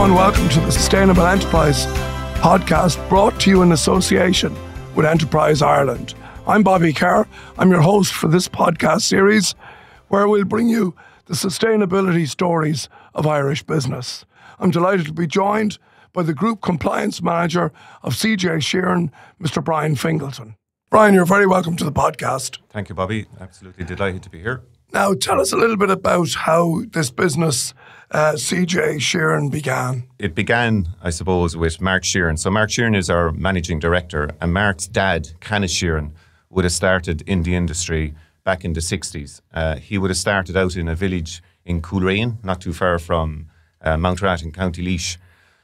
Hello and welcome to the Sustainable Enterprise podcast, brought to you in association with Enterprise Ireland. I'm Bobby Kerr. I'm your host for this podcast series, where we'll bring you the sustainability stories of Irish business. I'm delighted to be joined by the Group Compliance Manager of CJ Sheeran, Mr. Brian Fingleton. Brian, you're very welcome to the podcast. Thank you, Bobby. Absolutely delighted to be here. Now, tell us a little bit about how this business, CJ Sheeran, began. It began, I suppose, with Mark Sheeran. So Mark Sheeran is our managing director, and Mark's dad, Kenneth Sheeran, would have started in the industry back in the 60s. He would have started out in a village in Coolrain, not too far from Mountrat in County Laois.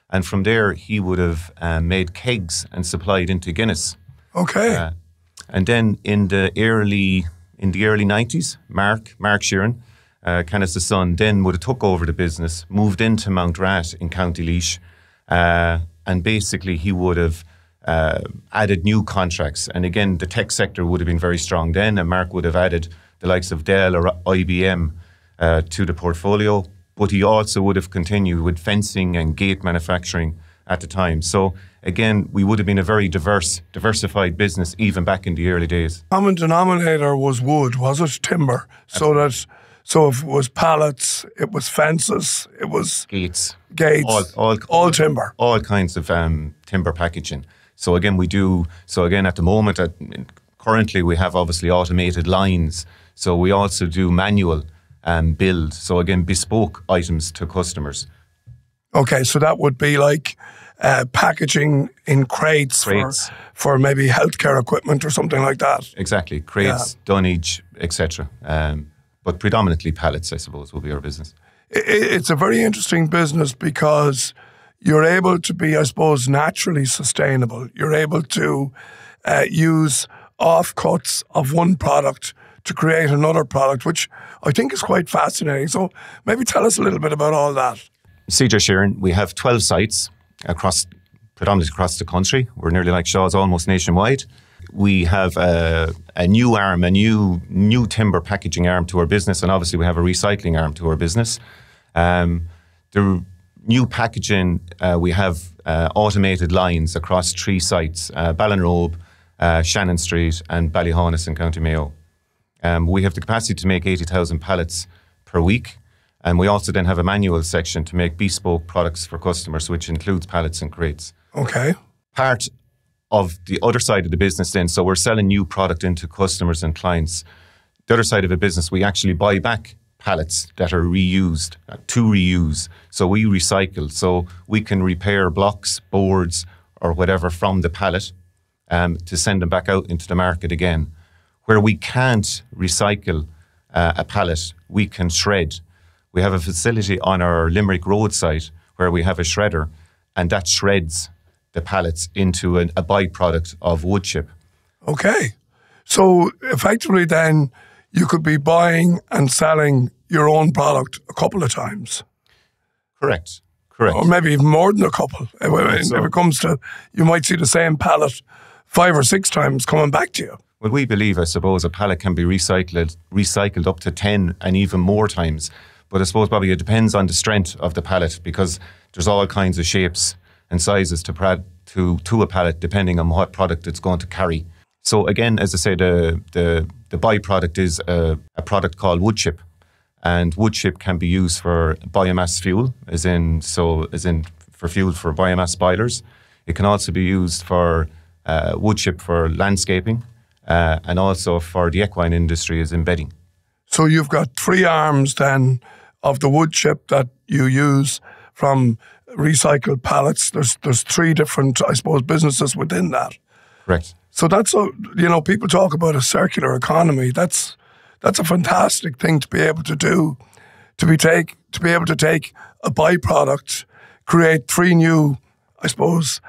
And from there, he would have made kegs and supplied into Guinness. Okay. And then in the early 90s, Mark Sheeran, Kenneth's son, then would have took over the business, moved into Mountrat in County Laois, and basically he would have added new contracts. And again, the tech sector would have been very strong then, and Mark would have added the likes of Dell or IBM to the portfolio. But he also would have continued with fencing and gate manufacturing at the time. So again, we would have been a very diversified business even back in the early days. Common denominator was wood, was it? Timber. So if it was pallets, it was fences, it was gates, all timber. All kinds of timber packaging. So again, at the moment, currently we have obviously automated lines. So we also do manual build. So again, bespoke items to customers. Okay, so that would be like packaging in crates. For maybe healthcare equipment or something like that. Exactly, crates, dunnage, etc. But predominantly pallets, I suppose, will be our business. It's a very interesting business because you're able to be, I suppose, naturally sustainable. You're able to use offcuts of one product to create another product, which I think is quite fascinating. So maybe tell us a little bit about all that. CJ Sheeran, we have 12 sites predominantly across the country. We're nearly like Shaw's, almost nationwide. We have a new arm, a new timber packaging arm to our business, and obviously we have a recycling arm to our business. The new packaging, we have automated lines across 3 sites, Ballinrobe, Shannon Street and Ballyhaunis in County Mayo. We have the capacity to make 80,000 pallets per week. And we also then have a manual section to make bespoke products for customers, which includes pallets and crates. Okay. Part of the other side of the business then, so we're selling new product into customers and clients. The other side of the business, we actually buy back pallets that are reused, to reuse. So we recycle. So we can repair blocks, boards, or whatever from the pallet to send them back out into the market again. Where we can't recycle a pallet, we can shred. We have a facility on our Limerick Road site where we have a shredder, and that shreds the pallets into a byproduct of wood chip. Okay. So effectively then you could be buying and selling your own product a couple of times. Correct. Or maybe even more than a couple. If it comes to, you might see the same pallet 5 or 6 times coming back to you. Well, we believe, I suppose, a pallet can be recycled up to 10 and even more times. But I suppose, Bobby, it depends on the strength of the pallet, because there's all kinds of shapes and sizes to a pallet depending on what product it's going to carry. So again, as I say, the byproduct is a product called wood chip. And wood chip can be used for biomass fuel, as in for fuel for biomass boilers. It can also be used for wood chip for landscaping, and also for the equine industry as embedding. So you've got 3 arms then of the wood chip that you use from recycled pallets. There's 3 different, I suppose, businesses within that. Correct. So that's people talk about a circular economy. That's a fantastic thing to be able to do. To be able to take a byproduct, create 3 new, I suppose,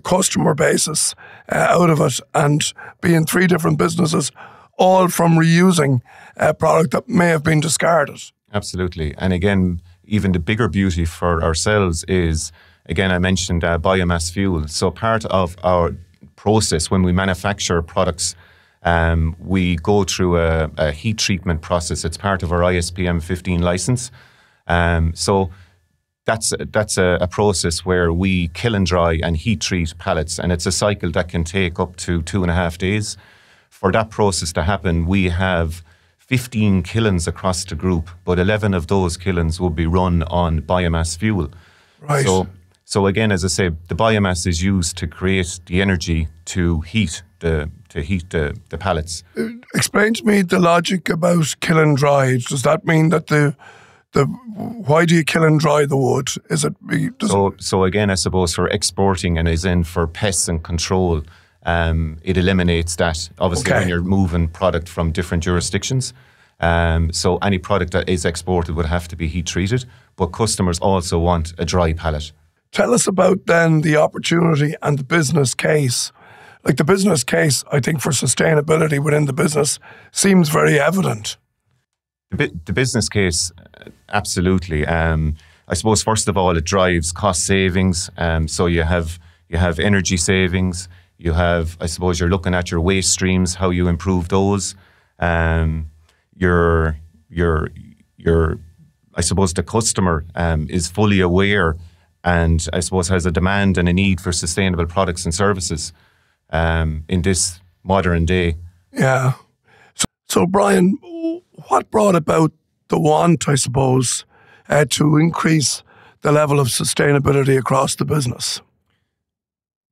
customer bases out of it, and be in 3 different businesses, all from reusing a product that may have been discarded. Absolutely. And again, even the bigger beauty for ourselves is, again, I mentioned biomass fuel. So part of our process when we manufacture products, we go through a heat treatment process. It's part of our ISPM 15 license. So that's a process where we kill and dry and heat treat pallets, and it's a cycle that can take up to 2.5 days. For that process to happen, we have 15 kilns across the group, but 11 of those kilns will be run on biomass fuel. Right. So again, as I say, the biomass is used to create the energy to heat the pallets. Explain to me the logic about kill and dry. Does that mean that why do you kill and dry the wood? Is it so again, I suppose for exporting and as in for pests and control, it eliminates that. Obviously, when you're moving product from different jurisdictions, so any product that is exported would have to be heat treated. But customers also want a dry pallet. Tell us about then the opportunity and the business case. Like the business case, I think for sustainability within the business seems very evident. The business case, absolutely. I suppose first of all, it drives cost savings. So you have energy savings. You have, I suppose, you're looking at your waste streams, how you improve those. Your I suppose the customer is fully aware, and I suppose has a demand and a need for sustainable products and services in this modern day. Yeah. So Brian, what brought about the want, I suppose, to increase the level of sustainability across the business?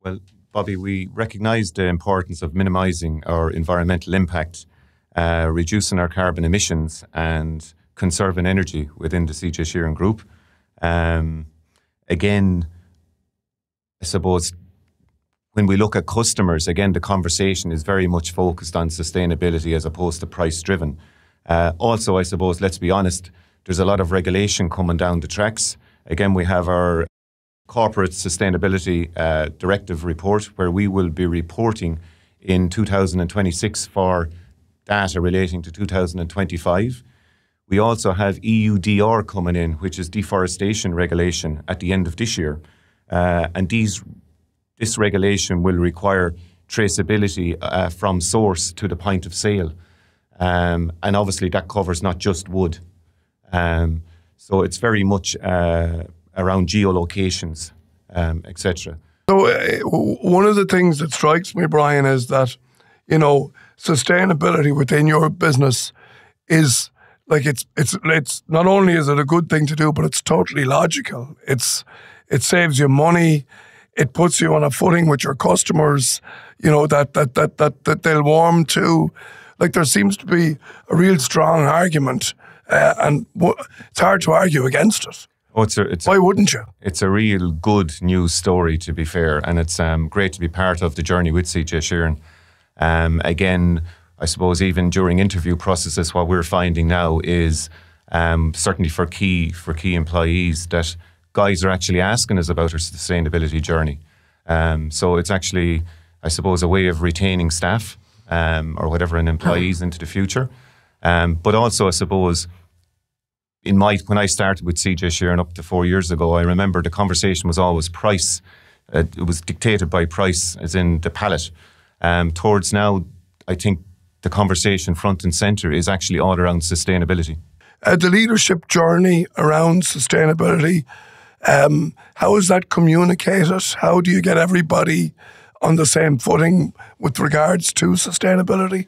Well, Bobby, we recognise the importance of minimising our environmental impact, reducing our carbon emissions and conserving energy within the CJ Sheeran Group. Again, I suppose when we look at customers, again, the conversation is very much focused on sustainability as opposed to price driven. Also, I suppose, let's be honest, there's a lot of regulation coming down the tracks. Again, we have our Corporate Sustainability Directive report, where we will be reporting in 2026 for data relating to 2025. We also have EUDR coming in, which is deforestation regulation, at the end of this year. And this regulation will require traceability from source to the point of sale. And obviously that covers not just wood. So it's very much around geolocations, etc. So one of the things that strikes me, Brian, is that, you know, sustainability within your business is like it's not only is it a good thing to do, but it's totally logical. It saves you money. It puts you on a footing with your customers, you know, that they'll warm to. Like there seems to be a real strong argument, and it's hard to argue against it. Oh, why wouldn't you? It's a real good news story, to be fair, and it's great to be part of the journey with CJ Sheeran. Again, I suppose even during interview processes, what we're finding now is certainly for key employees that guys are actually asking us about our sustainability journey. So it's actually, I suppose, a way of retaining staff or whatever and employees into the future. But also, I suppose, when I started with CJ Sheeran up to 4 years ago, I remember the conversation was always price. It was dictated by price, as in the pallet. Towards now, I think the conversation front and centre is actually all around sustainability. The leadership journey around sustainability, how is that communicated? How do you get everybody on the same footing with regards to sustainability?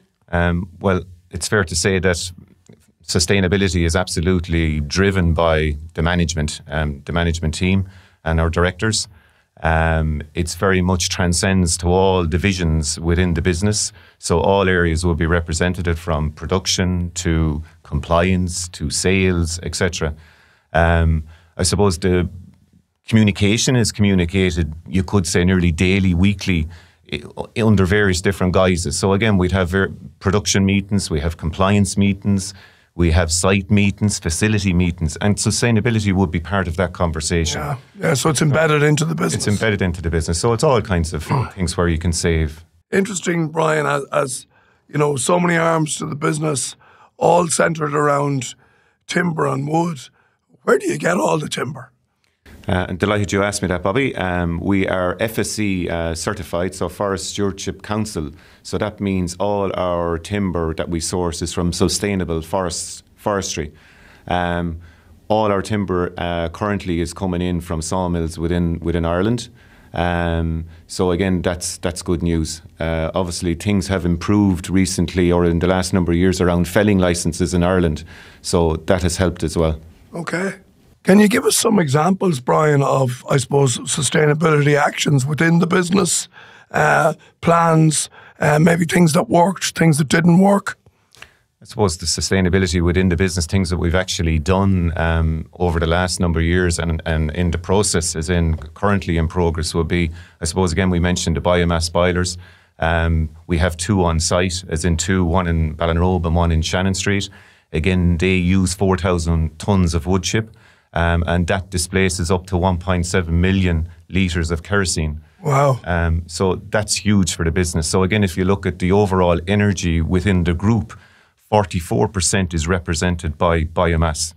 Well, it's fair to say that sustainability is absolutely driven by the management team and our directors. It's very much transcends to all divisions within the business. So all areas will be represented, from production to compliance to sales, etc. I suppose the communication is communicated, you could say, nearly daily, weekly, under various different guises. So again, we'd have production meetings, we have compliance meetings, we have site meetings, facility meetings, and sustainability would be part of that conversation. Yeah. So it's embedded into the business. It's embedded into the business. So it's all kinds of things where you can save. Interesting, Brian, as you know, so many arms to the business, all centred around timber and wood. Where do you get all the timber? I'm delighted you asked me that, Bobby. We are FSC certified, so Forest Stewardship Council. So that means all our timber that we source is from sustainable forestry. all our timber currently is coming in from sawmills within Ireland. So again, that's good news. Obviously, things have improved recently or in the last number of years around felling licenses in Ireland. So that has helped as well. Okay. Can you give us some examples, Brian, of, I suppose, sustainability actions within the business, plans, maybe things that worked, things that didn't work? I suppose the sustainability within the business, things that we've actually done over the last number of years and in the process, as in currently in progress, would be, I suppose, again, we mentioned the biomass boilers. We have 2 on site, as in 2, one in Ballinrobe and one in Shannon Street. Again, they use 4,000 tonnes of wood chip, and that displaces up to 1.7 million litres of kerosene. Wow. So that's huge for the business. So again, if you look at the overall energy within the group, 44% is represented by biomass.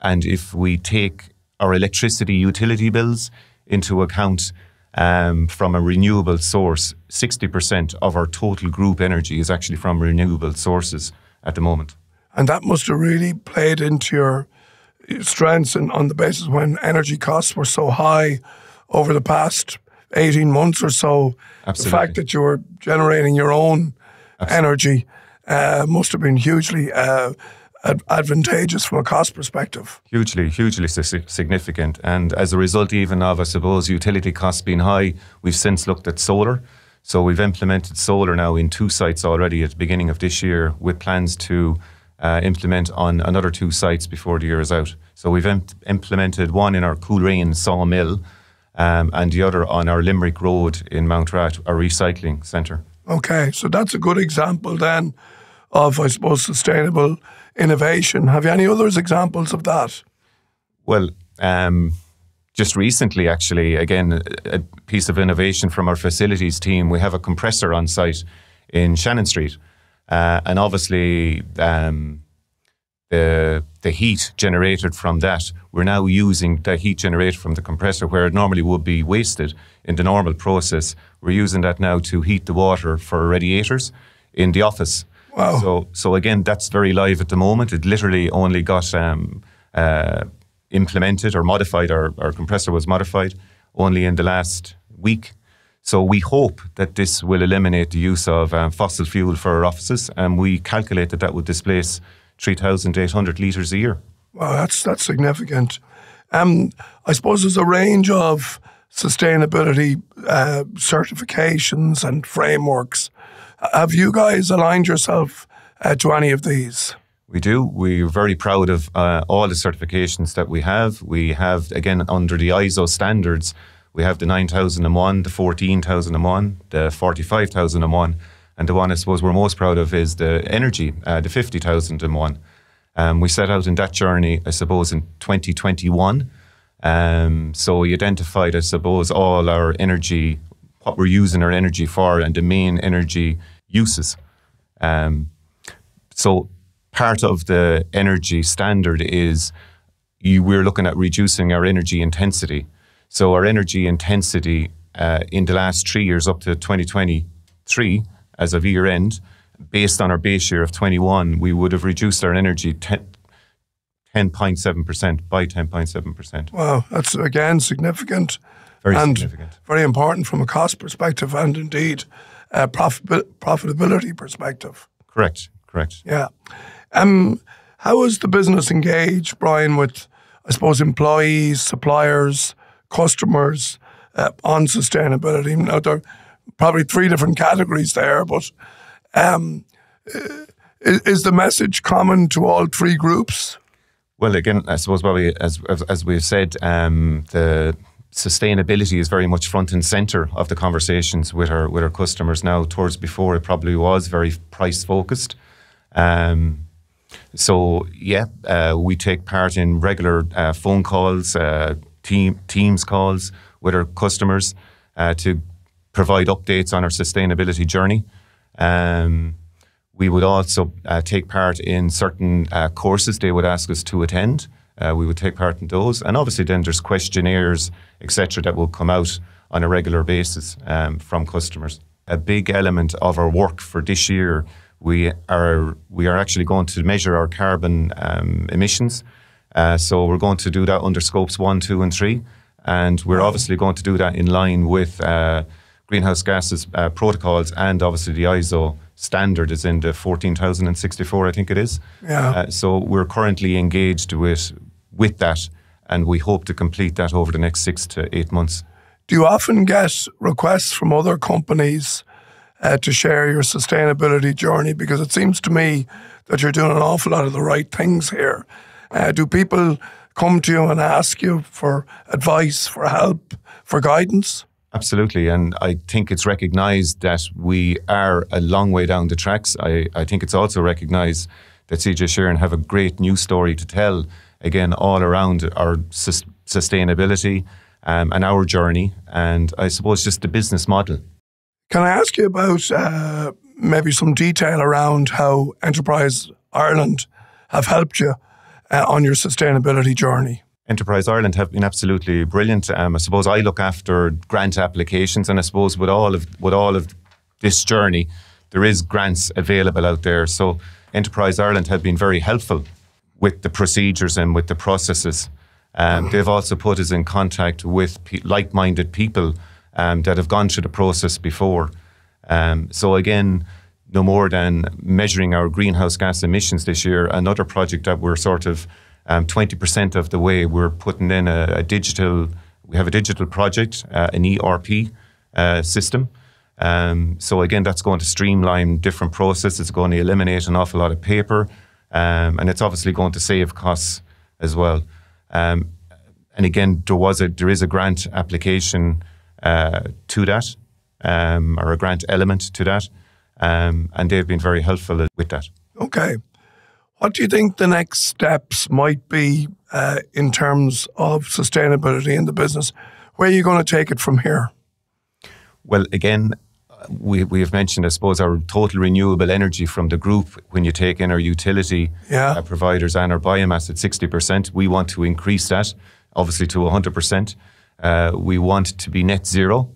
And if we take our electricity utility bills into account from a renewable source, 60% of our total group energy is actually from renewable sources at the moment. And that must have really played into your strengths on the basis when energy costs were so high over the past 18 months or so. Absolutely. The fact that you were generating your own energy must have been hugely advantageous from a cost perspective. Hugely significant. And as a result even of, I suppose, utility costs being high, we've since looked at solar. So we've implemented solar now in 2 sites already at the beginning of this year, with plans to implement on another 2 sites before the year is out. So we've implemented one in our Coolrain sawmill and the other on our Limerick Road in Mount Rat, our recycling centre. Okay, so that's a good example then of, I suppose, sustainable innovation. Have you any other examples of that? Well, just recently, actually, again, a piece of innovation from our facilities team. We have a compressor on site in Shannon Street. And obviously, the heat generated from that, we're now using the heat generated from the compressor where it normally would be wasted in the normal process. We're using that now to heat the water for radiators in the office. Wow. So again, that's very live at the moment. It literally only got implemented or modified. Our compressor was modified only in the last week. So we hope that this will eliminate the use of fossil fuel for our offices, and we calculate that would displace 3,800 litres a year. Wow, that's significant. I suppose there's a range of sustainability certifications and frameworks. Have you guys aligned yourself to any of these? We do. We're very proud of all the certifications that we have. We have, again, under the ISO standards, we have the 9001, the 14,001, the 45,001, and the one I suppose we're most proud of is the energy, the 50,001. We set out in that journey, I suppose, in 2021. So we identified, I suppose, all our energy, what we're using our energy for, and the main energy uses. So part of the energy standard is we're looking at reducing our energy intensity. So our energy intensity in the last 3 years up to 2023, as of year end, based on our base year of 21, we would have reduced our energy 10.7% by 10.7%. Wow, that's again significant. Very significant. Very important from a cost perspective and indeed a profitability perspective. Correct. Yeah. How is the business engaged, Brian, with, I suppose, employees, suppliers, customers on sustainability? Now, there are probably 3 different categories there, but is the message common to all 3 groups? Well, again, I suppose, Bobby, as we've said, the sustainability is very much front and centre of the conversations with our customers now. Towards before, it probably was very price focused. So we take part in regular phone calls, Teams calls with our customers to provide updates on our sustainability journey. We would also take part in certain courses they would ask us to attend. We would take part in those. And obviously then there's questionnaires, etc., that will come out on a regular basis from customers. A big element of our work for this year, we are actually going to measure our carbon emissions. So we're going to do that under scopes 1, 2 and 3. And we're obviously going to do that in line with greenhouse gases protocols, and obviously the ISO standard is in the 14,064, I think it is. Yeah. So we're currently engaged with that, and we hope to complete that over the next 6 to 8 months. Do you often get requests from other companies to share your sustainability journey? Because it seems to me that you're doing an awful lot of the right things here. Do people come to you and ask you for advice, for help, for guidance? Absolutely, and I think it's recognised that we are a long way down the tracks. I think it's also recognised that CJ Sheeran have a great news story to tell, again, all around our sustainability and our journey, and I suppose just the business model. Can I ask you about maybe some detail around how Enterprise Ireland have helped you on your sustainability journey? Enterprise Ireland have been absolutely brilliant. I suppose I look after grant applications, and I suppose with all of this journey, there is grants available out there. So Enterprise Ireland have been very helpful with the procedures and with the processes. They've also put us in contact with like-minded people that have gone through the process before. So again, no more than measuring our greenhouse gas emissions this year, another project that we're sort of 20% of the way, we're putting in we have a digital project, an ERP system. So again, that's going to streamline different processes. It's going to eliminate an awful lot of paper, and it's obviously going to save costs as well. And again, there is a grant application to that, or a grant element to that, and they've been very helpful with that. Okay. What do you think the next steps might be in terms of sustainability in the business? Where are you going to take it from here? Well, again, we have mentioned, I suppose, our total renewable energy from the group. When you take in our utility providers and our biomass at 60%, we want to increase that, obviously, to 100%. We want to be net zero.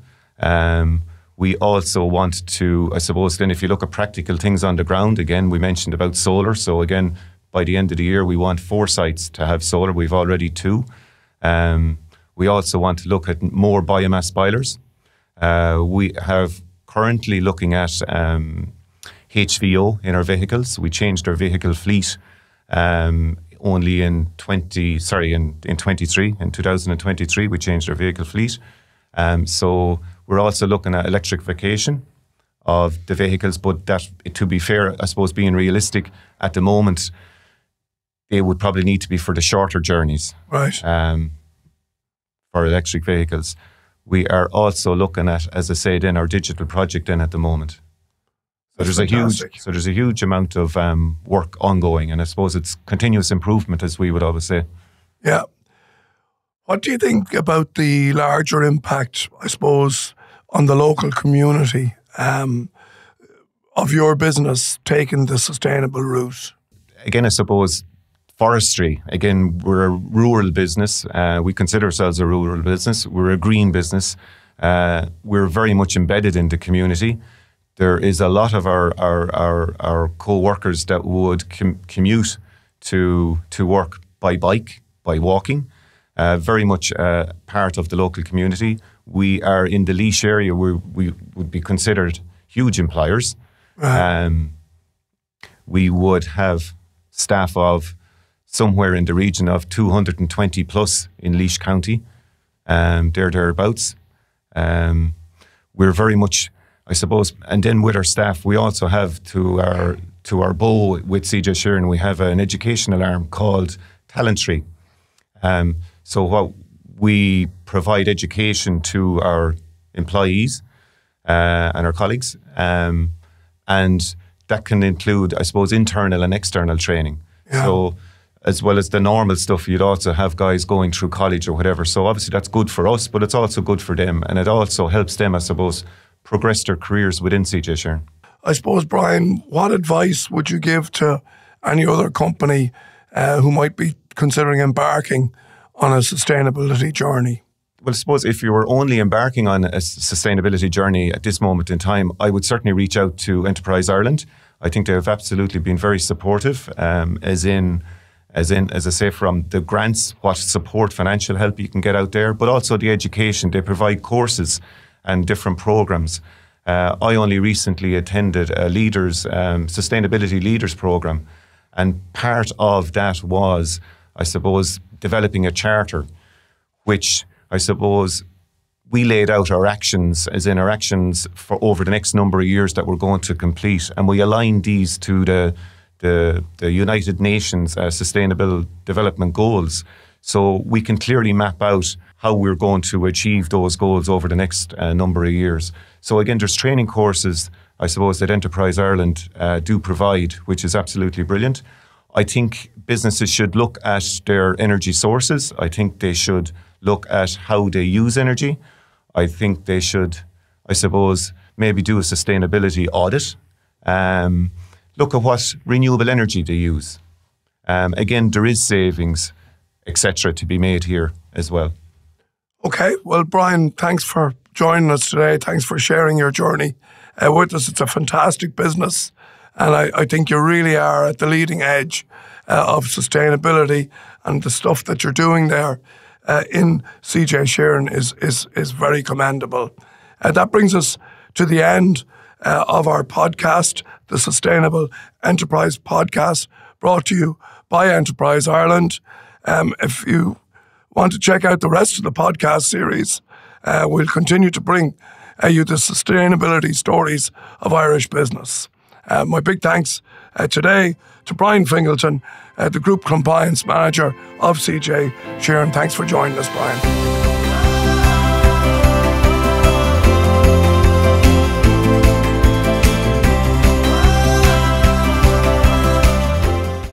We also want to, I suppose, then if you look at practical things on the ground, again, we mentioned about solar. So again, by the end of the year, we want 4 sites to have solar. We've already 2. We also want to look at more biomass boilers. We have currently looking at HVO in our vehicles. We changed our vehicle fleet only in 2023. We changed our vehicle fleet. So we're also looking at electrification of the vehicles, but that, to be fair, I suppose being realistic, at the moment, they would probably need to be for the shorter journeys. Right. For electric vehicles. We are also looking at, as I said, in our digital project at the moment. So there's a huge amount of work ongoing, and I suppose it's continuous improvement, as we would always say. Yeah. What do you think about the larger impact, I suppose, on the local community of your business taking the sustainable route? Again, I suppose forestry. Again, we're a rural business. We consider ourselves a rural business. We're a green business. We're very much embedded in the community. There is a lot of our co-workers that would commute to work by bike, by walking. Very much part of the local community. We are in the Laois area where we would be considered huge employers. Right. We would have staff of somewhere in the region of 220 plus in Laois County, thereabouts. We're very much, I suppose, and then with our staff, we also have to our bow with CJ Sheeran, we have an educational arm called Talent Tree. So what we provide education to our employees and our colleagues, and that can include, I suppose, internal and external training. Yeah. So as well as the normal stuff, you'd also have guys going through college or whatever. So obviously that's good for us, but it's also good for them, and it also helps them, I suppose, progress their careers within CJ Sheeran. I suppose, Brian, what advice would you give to any other company who might be considering embarking on a sustainability journey? Well, I suppose if you were only embarking on a sustainability journey at this moment in time, I would certainly reach out to Enterprise Ireland. I think they have absolutely been very supportive, as in as I say, from the grants, what support, financial help you can get out there, but also the education. They provide courses and different programs. I only recently attended a sustainability leaders program, and part of that was, I suppose, developing a charter, which I suppose we laid out our actions, as in our actions for over the next number of years that we're going to complete, and we aligned these to the United Nations Sustainable Development Goals. So we can clearly map out how we're going to achieve those goals over the next number of years. So again, there's training courses, I suppose, that Enterprise Ireland do provide, which is absolutely brilliant. I think businesses should look at their energy sources. I think they should look at how they use energy. I think they should, I suppose, maybe do a sustainability audit. Look at what renewable energy they use. Again, there is savings, etc., to be made here as well. Okay, well, Brian, thanks for joining us today. Thanks for sharing your journey with us. It's a fantastic business, and I think you really are at the leading edge of sustainability, and the stuff that you're doing there in CJ Sheeran is very commendable. That brings us to the end of our podcast, the Sustainable Enterprise Podcast, brought to you by Enterprise Ireland. If you want to check out the rest of the podcast series, we'll continue to bring you the sustainability stories of Irish business. My big thanks today to Brian Fingleton, the Group Compliance Manager of CJ Sheeran. Thanks for joining us, Brian.